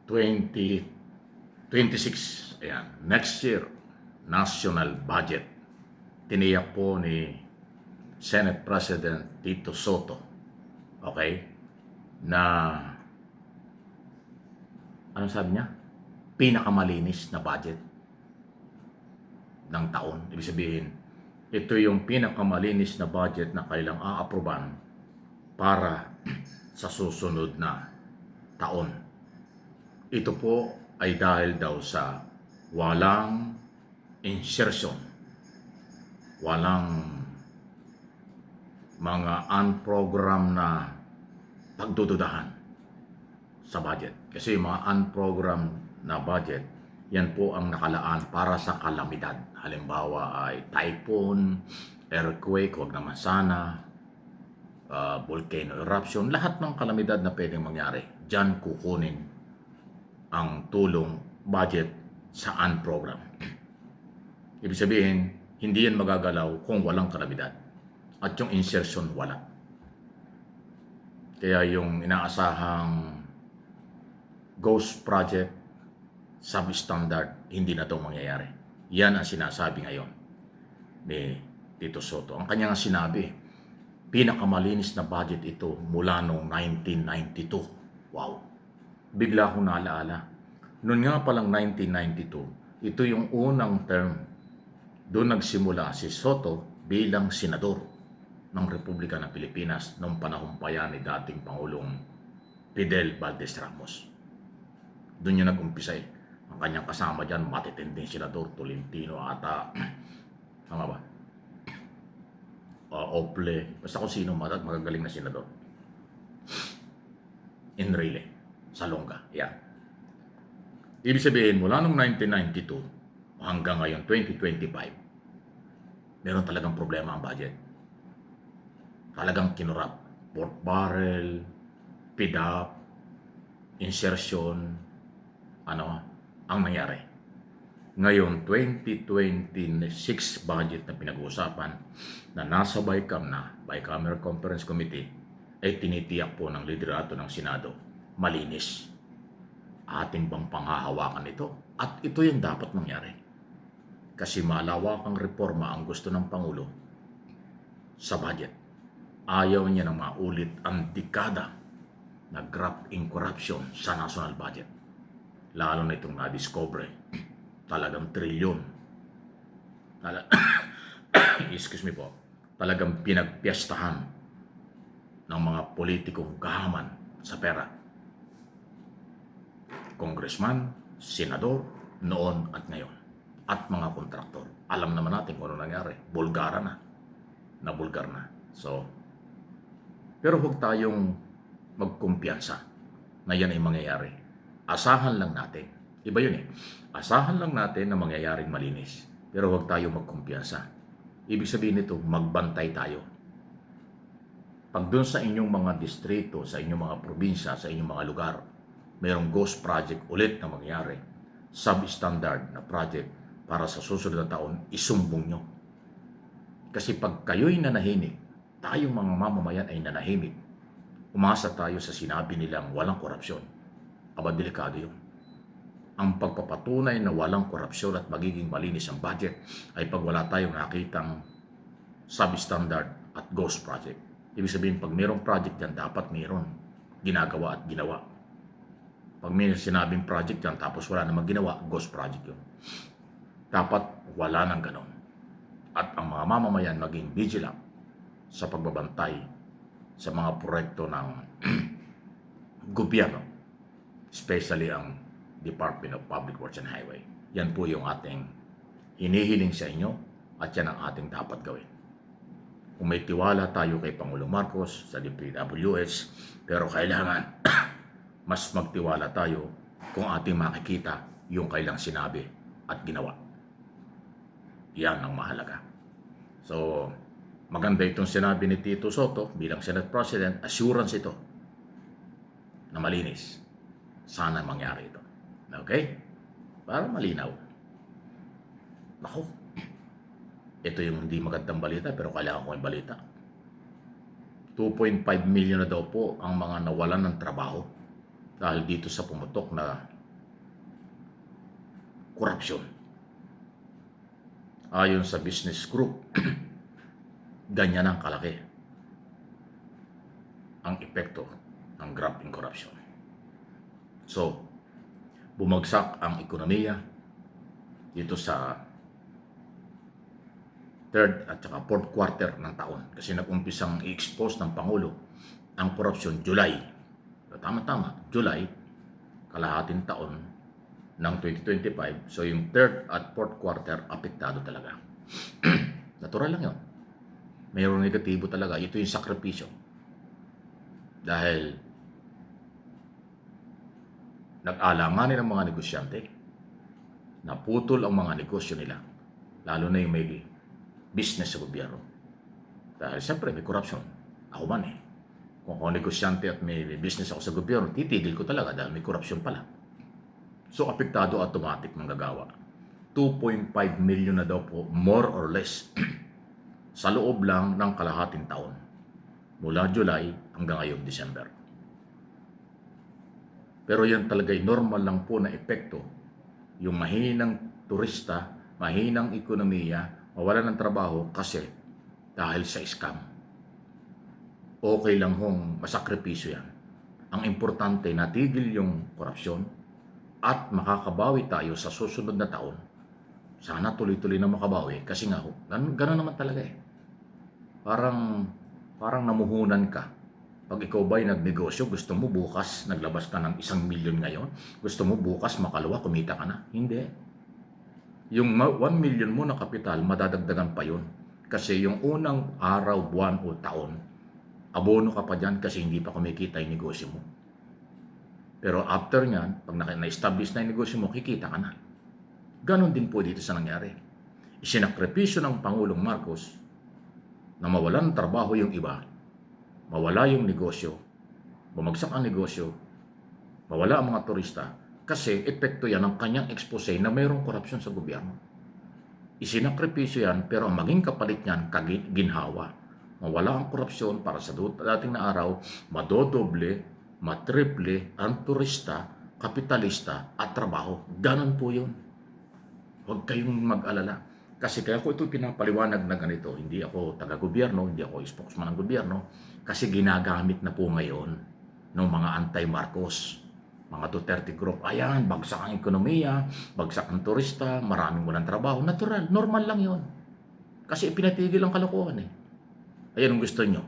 2026. Ayan, next year, national budget. Tiniyak po ni Senate President Tito Soto, okay, na anong sabi niya? Pinakamalinis na budget ng taon. Ibig sabihin, ito yung pinakamalinis na budget na kailang aaproban para sa susunod na taon. Ito po ay dahil daw sa walang insertion, walang mga unprogram na pagdududahan sa budget. Kasi yung mga unprogram na budget, yan po ang nakalaan para sa kalamidad. Halimbawa ay typhoon, earthquake, wag naman sana, volcano eruption, lahat ng kalamidad na pwedeng mangyari. Diyan kukunin ang tulong budget sa unprogram. Ibig sabihin, hindi yan magagalaw kung walang kalamidad. At yung insertion, wala. Kaya yung inaasahang ghost project, substandard, hindi na itong mangyayari. Yan ang sinasabi ngayon ni Tito Soto. Ang kanyang sinabi, pinakamalinis na budget ito mula noong 1992. Wow! Bigla akong naalaala. Noon nga palang 1992, ito yung unang term. Doon nagsimula si Soto bilang senador ng Republika ng Pilipinas noong panahon pa yan ni dating Pangulong Fidel Valdez Ramos. Doon yung nag-umpisa eh. Ang kanyang kasama dyan, matitinding senador, Tolentino ata, tama ba? Ople, basta kung sino magagaling na senador. Enrile, Salonga, yan. Ibig sabihin, mula noong 1992 hanggang ngayon, 2025, meron talagang problema ang budget. Talagang kinurap. Pork barrel, PDAP, insertion, ang nangyari. Ngayon, 2026 budget na pinag-uusapan na nasa BICAM na, Bicameral Conference Committee, ay tinitiyak po ng liderato ng Senado, malinis. Ating bang panghahawakan ito? At ito yung dapat mangyari. Kasi malawakang reforma ang gusto ng Pangulo sa budget. Ayaw niya na maulit ang dekada na graft in corruption sa national budget. Lalo na itong na-discover, talagang trilyon. Excuse me po. Talagang pinagpiestahan ng mga politikong kahaman sa pera. Congressman, senador, noon at ngayon. At mga kontraktor. Alam naman natin kung ano nangyari. Bulgara na. Nabulgar na. So, pero huwag tayong magkumpiyansa na yan ay mangyayari. Asahan lang natin. Iba yun eh. Asahan lang natin na mangyayaring malinis. Pero huwag tayong magkumpiyansa. Ibig sabihin nito, magbantay tayo. Pag doon sa inyong mga distrito, sa inyong mga probinsya, sa inyong mga lugar, mayroong ghost project ulit na mangyayari, substandard na project para sa susunod na taon, isumbong nyo. Kasi pag kayo'y nanahimik, tayong mga mamamayan ay nanahimik, umasa tayo sa sinabi nilang walang korupsyon. Aba, delikado yun. Ang pagpapatunay na walang korupsyon at magiging malinis ang budget ay pag wala tayong nakitang substandard at ghost project. Ibig sabihin, pag mayroong project yan, dapat mayroon ginagawa at ginawa. Pag may sinabing project yan, tapos wala namang ginawa, ghost project yun. Dapat wala nang ganon. At ang mga mamamayan maging vigilant sa pagbabantay sa mga proyekto ng gobyerno, especially ang Department of Public Works and Highway. Yan po yung ating hinihiling sa inyo at yan ang ating dapat gawin. Kung may tiwala tayo kay Pangulong Marcos sa DPWH, pero kailangan mas magtiwala tayo kung ating makikita yung kailang sinabi at ginawa. Yan ang mahalaga. So, maganda itong sinabi ni Tito Soto bilang Senate President, assurance ito na malinis. Sana mangyari ito. Okay? Para malinaw. Naku, ito yung hindi magandang balita pero kailangan ko yung balita. 2.5 million na daw po ang mga nawalan ng trabaho dahil dito sa pumutok na korupsyon. Ayon sa business group, ganyan ang kalaki ang epekto ng graft in corruption. So, bumagsak ang ekonomiya dito sa third at saka fourth quarter ng taon kasi nag-umpisang i-expose ng Pangulo ang korupsyon July. Tama-tama, July, kalahating taon ng 2025. So yung third at fourth quarter, apektado talaga. Natural lang yun. Mayroong negatibo talaga. Ito yung sakripisyo. Dahil nag-alanganin ang mga negosyante, naputol ang mga negosyo nila, lalo na yung may business sa gobyerno. Dahil siyempre may korupsyon. Ako man eh. Kung ako negosyante at may business ako sa gobyerno, titigil ko talaga dahil may korupsyon pala. So apektado automatic manggagawa. 2.5 million na daw po, more or less, sa loob lang ng kalahating taon. Mula July hanggang ngayong December. Pero yan talaga'y normal lang po na epekto. Yung mahinang turista, mahinang ekonomiya, mawalan ng trabaho kasi dahil sa scam. Okay lang hong masakripisyo yan. Ang importante, natigil yung korupsyon at makakabawi tayo sa susunod na taon. Sana tuloy-tuloy na makabawi kasi nga ganun naman talaga eh. Parang namuhunan ka. Pag ikaw ba'y nagnegosyo, gusto mo bukas naglabas ka ng 1 milyon ngayon, gusto mo bukas makaluwa, kumita ka na. Hindi. Yung 1 million mo na kapital, madadagdagan pa yun. Kasi yung unang araw, buwan o taon, abono ka pa dyan kasi hindi pa kumikita yung negosyo mo. Pero after nyan, pag na-establish na yung negosyo mo, kikita ka na. Ganon din po dito sa nangyari. Isinakripisyo ng Pangulong Marcos na mawalan ng trabaho yung iba, mawala yung negosyo, bumagsak ang negosyo, mawala ang mga turista, kasi epekto yan ng kanyang expose na mayroong korupsyon sa gobyerno. Isinakripisyo yan, pero ang maging kapalit niyan, ginhawa. Mawala ang korupsyon para sa dating na araw, madodoble, matriple ang turista, kapitalista at trabaho. Ganon po yun. Huwag kayong mag-alala. Kasi kaya ko ito pinapaliwanag na ganito. Hindi ako taga-gobyerno, hindi ako spokesman ng gobyerno. Kasi ginagamit na po ngayon ng mga anti-Marcos. Mga Duterte group, ayan, bagsak ang ekonomiya, bagsak ang turista, maraming walang trabaho. Natural, normal lang yon. Kasi ipinatigil ang kalokohan eh. Ayan ang gusto nyo.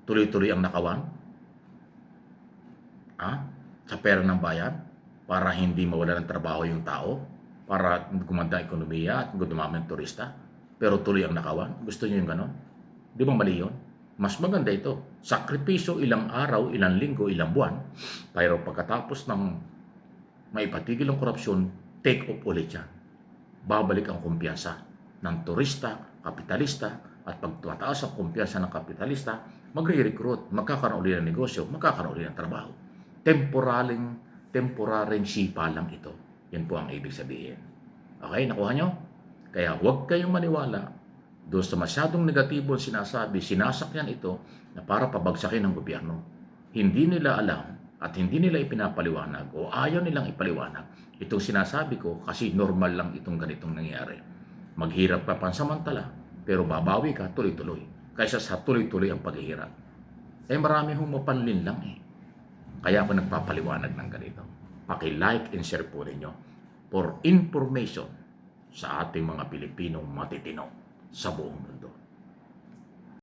Tuloy-tuloy ang nakawan. Sa pera ng bayan, para hindi mawala ng trabaho yung tao, para gumanda ang ekonomiya at dumami ang turista. Pero tuloy ang nakawan. Gusto nyo yung ganon? Di ba mali yun? Mas maganda ito. Sakripisyo ilang araw, ilang linggo, ilang buwan. Pero pagkatapos ng maipatigil ang korupsyon, take off ulit yan. Babalik ang kumpiyansa ng turista, kapitalista, at pag tumataas ang kumpiyansa ng kapitalista, magre-recruit, magkakaroon ulit ng negosyo, magkakaroon ulit ng trabaho. Temporaring sipa lang ito. Yan po ang ibig sabihin. Okay, nakuha nyo? Kaya huwag kayong maniwala doon sa masyadong negatibo ang sinasabi, sinasakyan ito na para pabagsakin ng gobyerno. Hindi nila alam at hindi nila ipinapaliwanag o ayaw nilang ipaliwanag itong sinasabi ko kasi normal lang itong ganitong nangyayari. Maghirap ka pansamantala pero babawi ka tuloy-tuloy kaysa sa tuloy-tuloy ang paghihirap. Marami hong mapanlin lang eh. Kaya ako nagpapaliwanag ng ganito. Paki-like and share po ninyo for information sa ating mga Pilipinong matitino sa buong mundo.